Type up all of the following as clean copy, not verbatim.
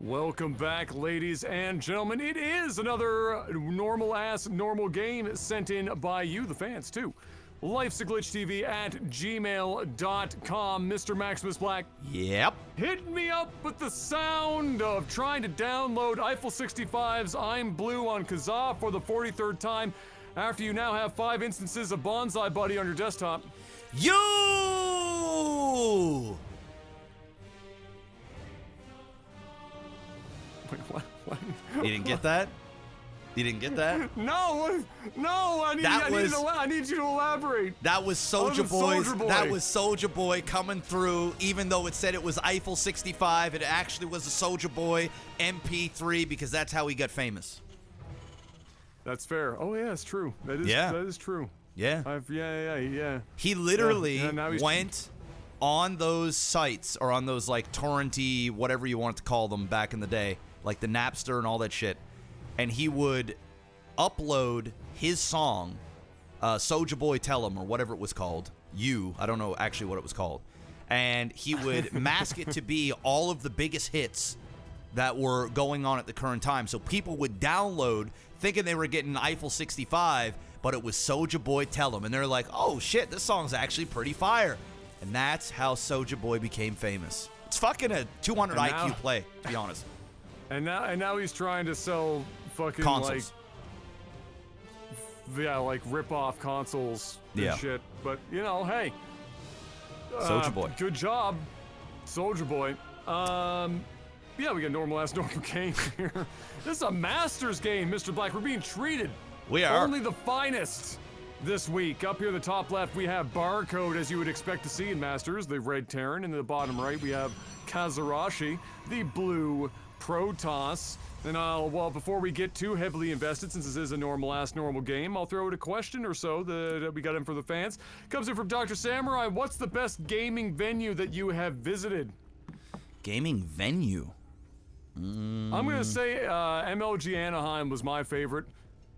Welcome back, ladies and gentlemen. It is another normal game sent in by you, the fans, too. Lifesaglitchtv at gmail.com. Mr. Maximus Black. Yep. Hit me up with the sound of trying to download Eiffel 65's I'm Blue on Kazaa for the 43rd time after you now have 5 instances of Bonsai Buddy on your desktop. You! Wait, what? You didn't get that? You didn't get that? No, I need you to elaborate. That was Soulja Boy. That was Soulja Boy coming through. Even though it said it was Eiffel 65, it actually was a Soulja Boy MP3 because that's how he got famous. That's fair. Oh yeah, it's true. That is true. Yeah. Yeah. He literally went on those sites or on those like torrenty, whatever you want to call them back in the day, like the Napster and all that shit. And he would upload his song, Soulja Boy Tell 'Em, or whatever it was called. I don't know actually what it was called. And he would mask it to be all of the biggest hits that were going on at the current time. So people would download thinking they were getting Eiffel 65, but it was Soulja Boy Tell 'Em. And they're like, oh shit, this song's actually pretty fire. And that's how Soulja Boy became famous. It's fucking a 200 IQ play, to be honest. And now he's trying to sell fucking consoles. like rip-off consoles and shit. But you know, hey, Soulja Boy, good job, Soulja Boy. Yeah, we got normal game here. This is a Masters game, Mr. Black. We're being treated. We are. Only the finest this week. Up here in the top left, we have Barcode, as you would expect to see in Masters, the red Terran. In the bottom right, we have Kazzarashi, the blue Protoss. And well, before we get too heavily invested, since this is a normal game, I'll throw out a question or so that we got in for the fans. Comes in from Dr. Samurai. What's the best gaming venue that you have visited? Gaming venue? I'm gonna say MLG Anaheim was my favorite.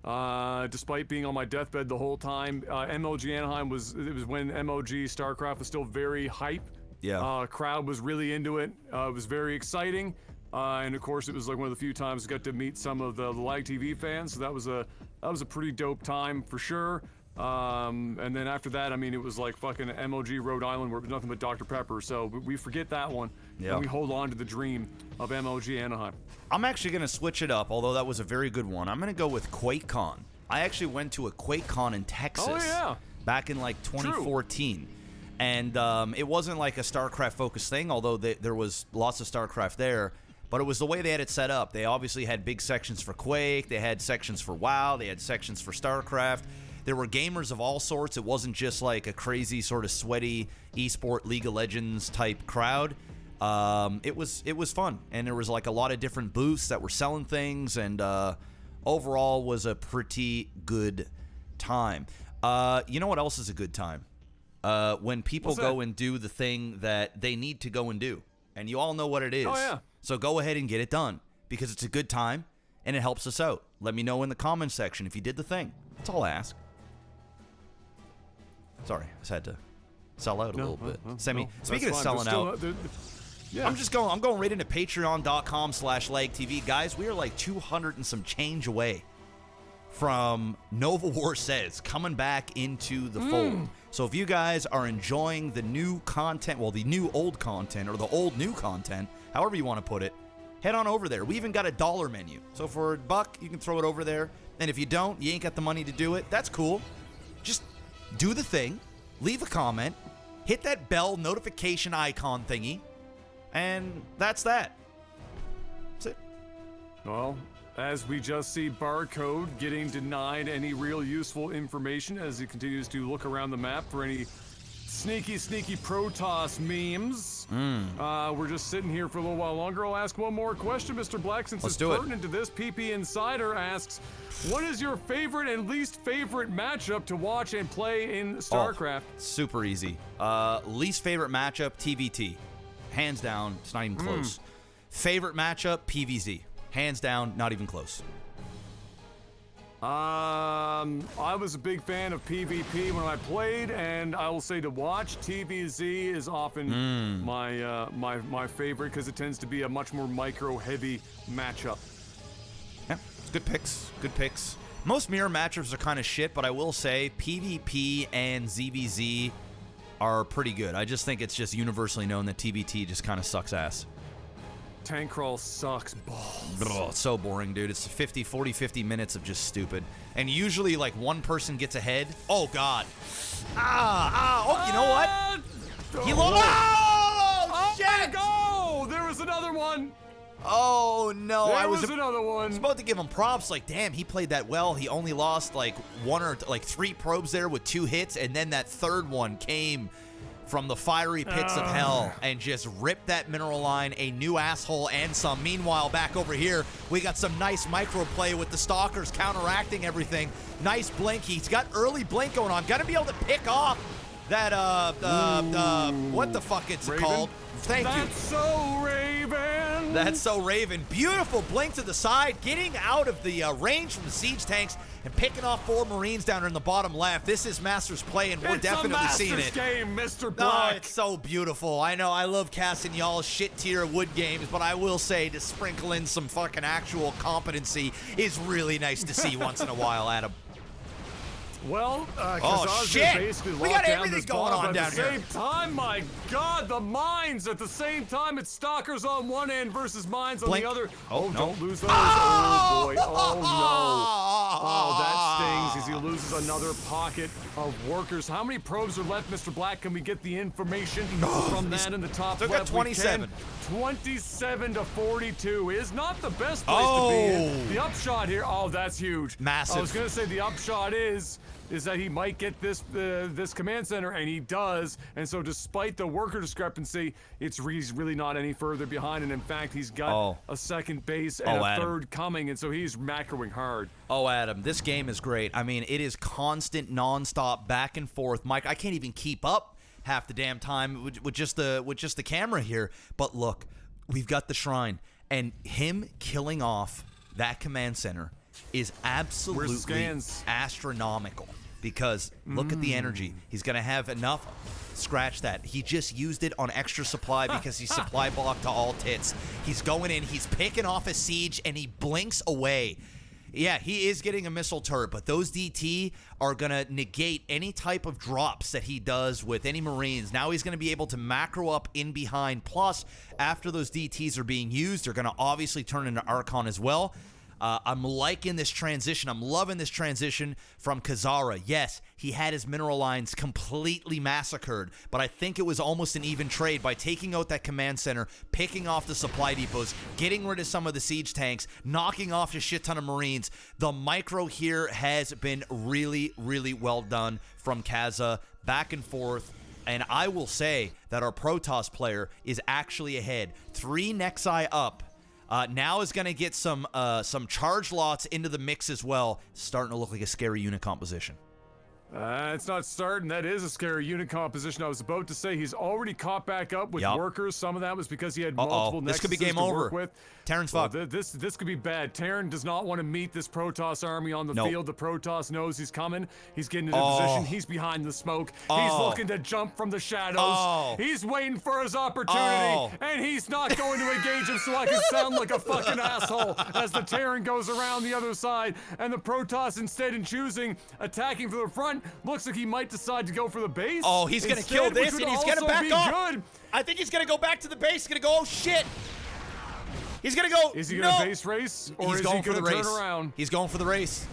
Despite being on my deathbed the whole time, MLG Anaheim was when MLG StarCraft was still very hype. Yeah. Crowd was really into it. It was very exciting. And of course, it was like one of the few times I got to meet some of the LAGTV fans, so that was a pretty dope time for sure. And then after that, I mean, it was like fucking MLG Rhode Island, where it was nothing but Dr. Pepper. So we forget that one, and we hold on to the dream of MLG Anaheim. I'm actually gonna switch it up, although that was a very good one. I'm gonna go with QuakeCon. I actually went to a QuakeCon in Texas. Oh yeah. Back in like 2014. True. And it wasn't like a StarCraft focused thing, although there was lots of StarCraft there. But it was the way they had it set up. They obviously had big sections for Quake, they had sections for WoW, they had sections for StarCraft. There were gamers of all sorts. It wasn't just like a crazy sort of sweaty esport League of Legends type crowd. It was fun, and there was like a lot of different booths that were selling things, and overall was a pretty good time. You know what else is a good time? When people go and do the thing that they need to go and do. And you all know what it is. Oh, yeah. So go ahead and get it done, because it's a good time, and it helps us out. Let me know in the comments section if you did the thing. That's all I ask. Sorry, I just had to sell out a little bit. Speaking of selling out, I'm going right into patreon.com/LAGTV. Guys, we are like 200 and some change away from Nova War Says coming back into the fold. So if you guys are enjoying the new content, well, the new old content, or the old new content, however you want to put it, head on over there. We even got a dollar menu. So for $1, you can throw it over there. And if you don't, you ain't got the money to do it, that's cool. Just do the thing, leave a comment, hit that bell notification icon thingy, and that's that. That's it. Well, as we just see Barcode getting denied any real useful information as he continues to look around the map for any sneaky Protoss memes. We're just sitting here for a little while longer. I'll ask one more question, Mr. Black, since it's pertinent to this. PP Insider asks, what is your favorite and least favorite matchup to watch and play in StarCraft? Oh, super easy. Least favorite matchup, TVT. Hands down, it's not even close. Favorite matchup, PVZ. Hands down, not even close. I was a big fan of PvP when I played, and I will say to watch, TVZ is often my favorite because it tends to be a much more micro-heavy matchup. Yeah, good picks. Good picks. Most mirror matchups are kind of shit, but I will say PvP and ZVZ are pretty good. I just think it's just universally known that TBT just kind of sucks ass. Tank crawl sucks balls. Oh, it's so boring, dude. It's 50 minutes of just stupid. And usually, like, one person gets ahead. Oh, God. Oh, you know what? He lost. Oh, shit. Go! There was another one. Oh, no. There was another one. I was about to give him props. Like, damn, he played that well. He only lost, like, 3 probes there with 2 hits. And then that third one came from the fiery pits of hell and just ripped that mineral line a new asshole and some. Meanwhile, back over here, we got some nice micro play with the Stalkers counteracting everything. Nice blink. He's got early blink going on. Got to be able to pick off that, what the fuck it's called? Thank you. That's so Raven. That's so Raven. Beautiful blink to the side, getting out of the range from the siege tanks and picking off 4 Marines down there in the bottom left. This is Master's play, and we're definitely seeing it. It's a Master's game, Mr. No, Black. it's so beautiful. I know, I love casting y'all's shit tier wood games, but I will say to sprinkle in some fucking actual competency is really nice to see once in a while, Adam. Well, oh shit! Basically We got everything going on down here. At the same time, my God, the mines. At the same time, it's Stalkers on one end versus mines on the other. Oh, no. Don't lose those. Oh boy. Oh no. Oh, that stings as he loses another pocket of workers. How many probes are left, Mr. Black? Can we get the information from that in the top left? Got 27. 27 to 42 is not the best place to be in. The upshot here. Oh, that's huge. Massive. I was gonna say the upshot is that he might get this this command center, and he does. And so despite the worker discrepancy, he's really not any further behind. And in fact, he's got a second base and a third coming. And so he's macroing hard. Oh, Adam, this game is great. I mean, it is constant, nonstop, back and forth. Mike, I can't even keep up half the damn time with just the camera here. But look, we've got the shrine, and him killing off that command center is absolutely astronomical, because look at the energy. He's going to have enough. Scratch that. He just used it on extra supply because he's supply blocked to all tits. He's going in, he's picking off a siege, and he blinks away. Yeah, he is getting a missile turret, but those DT are going to negate any type of drops that he does with any Marines. Now he's going to be able to macro up in behind. Plus, after those DTs are being used, they're going to obviously turn into Archon as well. I'm liking this transition. I'm loving this transition from Kazzara. Yes, he had his mineral lines completely massacred, but I think it was almost an even trade by taking out that command center, picking off the supply depots, getting rid of some of the siege tanks, knocking off a shit ton of Marines. The micro here has been really, really well done from Kazza, back and forth. And I will say that our Protoss player is actually ahead. 3 Nexi up. Now is going to get some charge lots into the mix as well. Starting to look like a scary unit composition. It's not starting. That is a scary unit composition. I was about to say he's already caught back up with workers. Some of that was because he had multiple nexuses this could be game over. With. Terran's fucked. This could be bad. Terran does not want to meet this Protoss army on the field. The Protoss knows he's coming. He's getting into position. He's behind the smoke. He's looking to jump from the shadows. He's waiting for his opportunity, and he's not going to engage him, so I can sound like a fucking asshole as the Terran goes around the other side, and the Protoss, instead in choosing attacking from the front, looks like he might decide to go for the base. Oh, he's going to kill this, and he's going to back off. Good. I think he's going to go back to the base. He's going to go, oh, shit. He's going to go. Is he going to base race, or is he going to turn around? He's going for the race.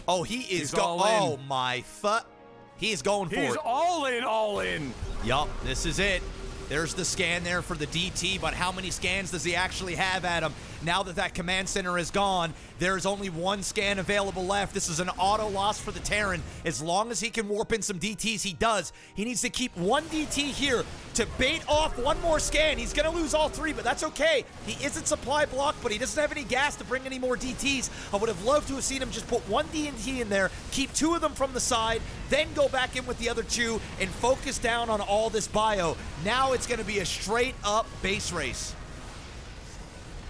Oh, he is going. Oh, my fuck. He's going for it. He's all in, all in. Yup, this is it. There's the scan there for the DT, but how many scans does he actually have, Adam? Now that that command center is gone, there's only 1 scan available left. This is an auto loss for the Terran. As long as he can warp in some DTs, he does. He needs to keep 1 DT here to bait off 1 more scan. He's going to lose all 3, but that's okay. He isn't supply blocked, but he doesn't have any gas to bring any more DTs. I would have loved to have seen him just put 1 DT in there, keep 2 of them from the side, then go back in with the other 2 and focus down on all this bio. Now it's going to be a straight up base race.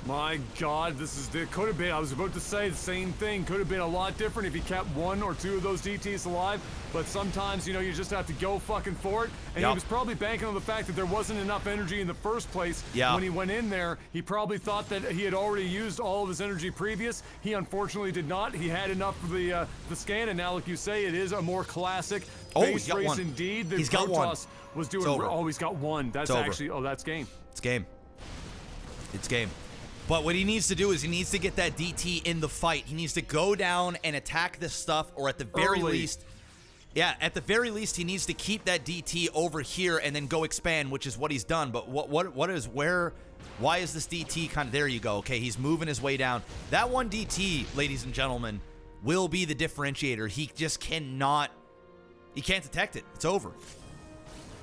My God, it could have been, I was about to say the same thing, could have been a lot different if he kept 1 or 2 of those DTs alive, but sometimes, you know, you just have to go fucking for it, and he was probably banking on the fact that there wasn't enough energy in the first place. When he went in there, he probably thought that he had already used all of his energy previous. He unfortunately did not. He had enough for the scan, and now, like you say, it is a more classic base race indeed. He's got one. Was doing, oh, he's got 1. That's actually, that's game. It's game. It's game. But what he needs to do is he needs to get that DT in the fight. He needs to go down and attack this stuff, or at the very least, at the very least, he needs to keep that DT over here and then go expand, which is what he's done. But why is this DT kind of, there you go. Okay, he's moving his way down. That one DT, ladies and gentlemen, will be the differentiator. He just cannot, he can't detect it. It's over.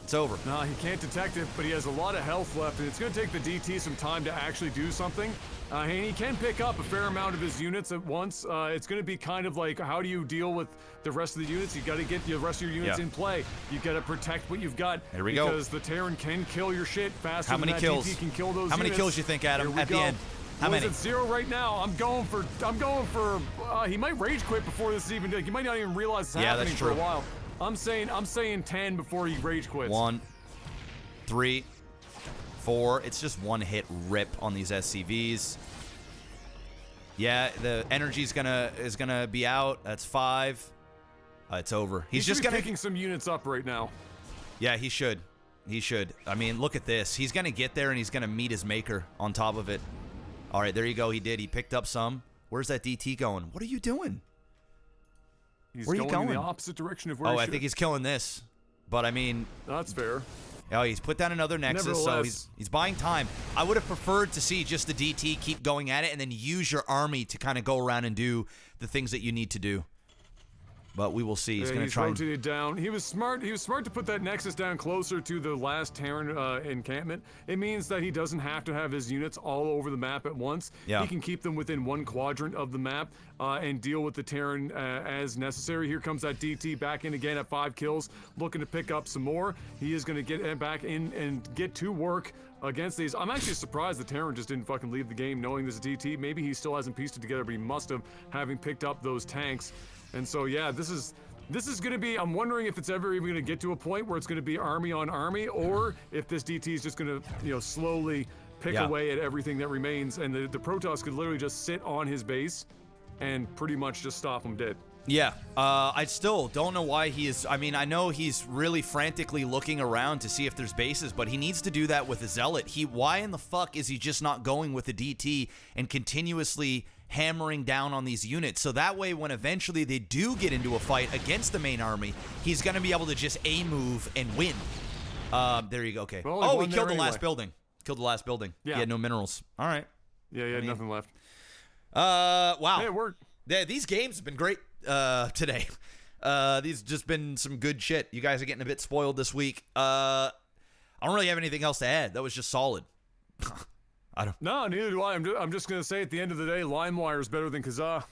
It's over. No, he can't detect it, but he has a lot of health left, and it's going to take the DT some time to actually do something. And he can pick up a fair amount of his units at once. It's going to be kind of like, how do you deal with the rest of the units? You got to get the rest of your units in play. You got to protect what you've got. Here we go. Because the Terran can kill your shit faster than that kills? DT can kill those How many units. kills you think, Adam, at the end? How many? It's 0 right now. I'm going for. He might rage quit before this is even. He might not even realize it's happening that's for true. a while. I'm saying 10 before he rage quits. 1, 3, 4. It's just one hit rip on these SCVs. Yeah, the energy's is gonna be out. That's 5. It's over. He's just picking some units up right now. Yeah, he should. He should. I mean, look at this. He's gonna get there and he's gonna meet his maker on top of it. All right, there you go. He did. He picked up some. Where's that DT going? What are you doing? He's Where are you going? in the opposite direction of where I think he's killing this. But I mean, that's fair. Oh, he's put down another Nexus, so he's buying time. I would have preferred to see just the DT keep going at it and then use your army to kind of go around and do the things that you need to do. But we will see. He's going to try. He's rotated down. He was smart. He was smart to put that Nexus down closer to the last Terran encampment. It means that he doesn't have to have his units all over the map at once. Yeah. He can keep them within one quadrant of the map and deal with the Terran as necessary. Here comes that DT back in again at 5 kills, looking to pick up some more. He is going to get back in and get to work against these. I'm actually surprised the Terran just didn't fucking leave the game knowing this is DT. Maybe he still hasn't pieced it together, but he must have, having picked up those tanks. And so, yeah, this is going to be, I'm wondering if it's ever even going to get to a point where it's going to be army on army, or if this DT is just going to, you know, slowly pick away at everything that remains, and the Protoss could literally just sit on his base and pretty much just stop him dead. Yeah, I still don't know why he is. I mean, I know he's really frantically looking around to see if there's bases, but he needs to do that with a Zealot. Why in the fuck is he just not going with a DT and continuously hammering down on these units? So that way, when eventually they do get into a fight against the main army, he's going to be able to just A-move and win. There you go. Okay. Oh, he killed the last building. Killed the last building. Yeah. He had no minerals. All right. Yeah, he had nothing left. Wow. Hey, it worked. Yeah, these games have been great today. These just been some good shit. You guys are getting a bit spoiled this week. I don't really have anything else to add. That was just solid. No, neither do I. I'm just going to say at the end of the day, LimeWire is better than Kazaa.